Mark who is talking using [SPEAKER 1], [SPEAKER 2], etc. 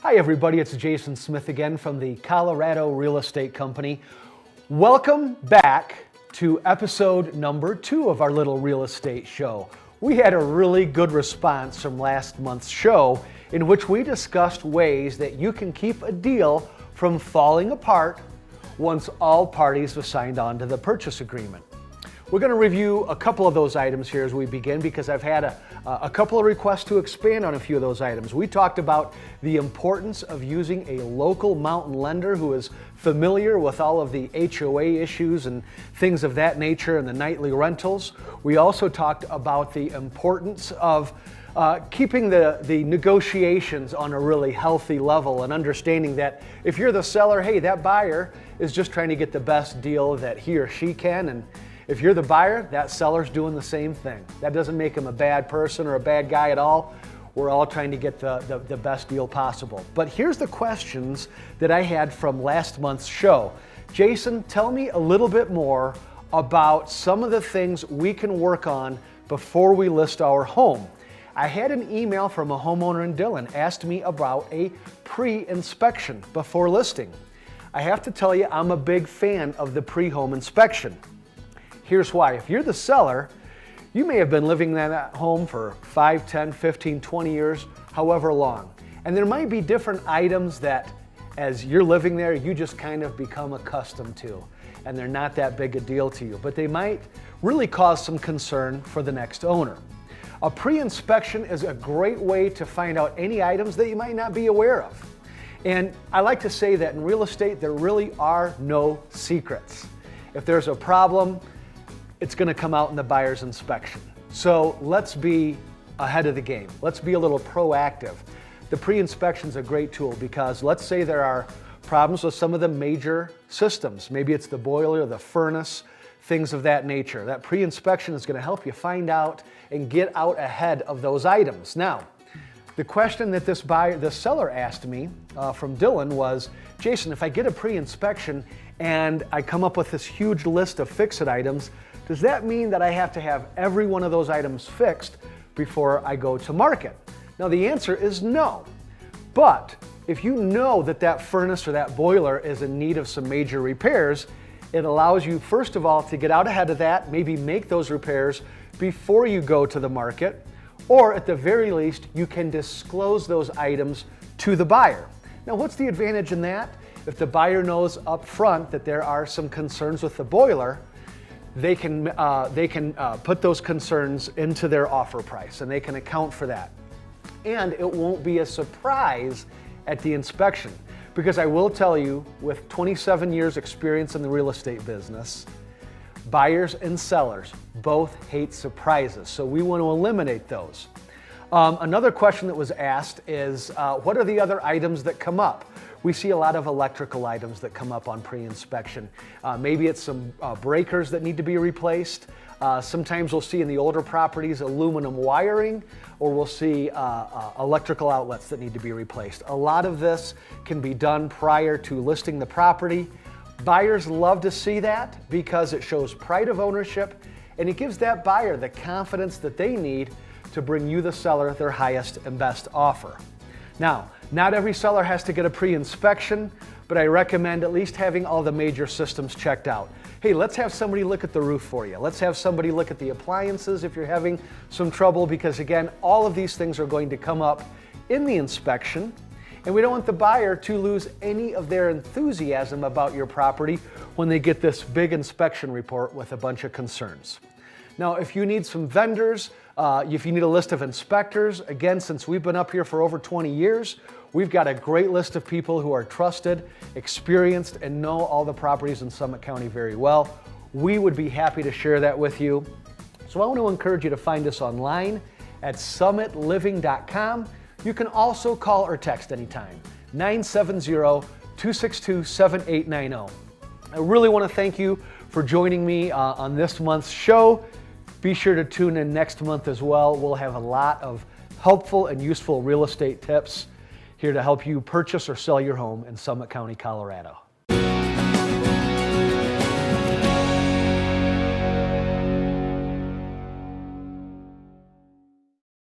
[SPEAKER 1] Hi everybody, it's Jason Smith again from the Colorado Real Estate Company. Welcome back to episode number 2 of our little real estate show. We had a really good response from last month's show in which we discussed ways that you can keep a deal from falling apart once all parties have signed on to the purchase agreement. We're going to review a couple of those items here as we begin because I've had a couple of requests to expand on a few of those items. We talked about the importance of using a local mountain lender who is familiar with all of the HOA issues and things of that nature and the nightly rentals. We also talked about the importance of keeping the negotiations on a really healthy level and understanding that if you're the seller, hey, that buyer is just trying to get the best deal that he or she can, and if you're the buyer, that seller's doing the same thing. That doesn't make him a bad person or a bad guy at all. We're all trying to get the best deal possible. But here's the questions that I had from last month's show. Jason, tell me a little bit more about some of the things we can work on before we list our home. I had an email from a homeowner in Dillon asked me about a pre-inspection before listing. I have to tell you, I'm a big fan of the pre-home inspection. Here's why. If you're the seller, you may have been living in that home for 5, 10, 15, 20 years, however long. And there might be different items that as you're living there, you just kind of become accustomed to, and they're not that big a deal to you, but they might really cause some concern for the next owner. A pre-inspection is a great way to find out any items that you might not be aware of. And I like to say that in real estate, there really are no secrets. If there's a problem, it's going to come out in the buyer's inspection. So let's be ahead of the game. Let's be a little proactive. The pre-inspection is a great tool because let's say there are problems with some of the major systems. Maybe it's the boiler, the furnace, things of that nature. That pre-inspection is going to help you find out and get out ahead of those items. Now, the question that this seller asked me from Dillon was, Jason, if I get a pre-inspection and I come up with this huge list of fix-it items, does that mean that I have to have every one of those items fixed before I go to market? Now the answer is no. But if you know that that furnace or that boiler is in need of some major repairs, it allows you, first of all, to get out ahead of that, maybe make those repairs before you go to the market, or at the very least, you can disclose those items to the buyer. Now what's the advantage in that? If the buyer knows up front that there are some concerns with the boiler, they can put those concerns into their offer price and they can account for that. And it won't be a surprise at the inspection, because I will tell you, with 27 years experience in the real estate business, buyers and sellers both hate surprises, so we want to eliminate those. Another question that was asked is, what are the other items that come up? We see a lot of electrical items that come up on pre-inspection. Maybe it's some breakers that need to be replaced. Sometimes we'll see in the older properties aluminum wiring, or we'll see electrical outlets that need to be replaced. A lot of this can be done prior to listing the property. Buyers love to see that because it shows pride of ownership and it gives that buyer the confidence that they need to bring you, the seller, their highest and best offer. Now, not every seller has to get a pre-inspection, but I recommend at least having all the major systems checked out. Hey, let's have somebody look at the roof for you. Let's have somebody look at the appliances if you're having some trouble, because again, all of these things are going to come up in the inspection, and we don't want the buyer to lose any of their enthusiasm about your property when they get this big inspection report with a bunch of concerns. Now, if you need some vendors, if you need a list of inspectors, again, since we've been up here for over 20 years, we've got a great list of people who are trusted, experienced, and know all the properties in Summit County very well. We would be happy to share that with you. So I want to encourage you to find us online at summitliving.com. You can also call or text anytime, 970-262-7890. I really want to thank you for joining me on this month's show. Be sure to tune in next month as well. We'll have a lot of helpful and useful real estate tips here to help you purchase or sell your home in Summit County, Colorado.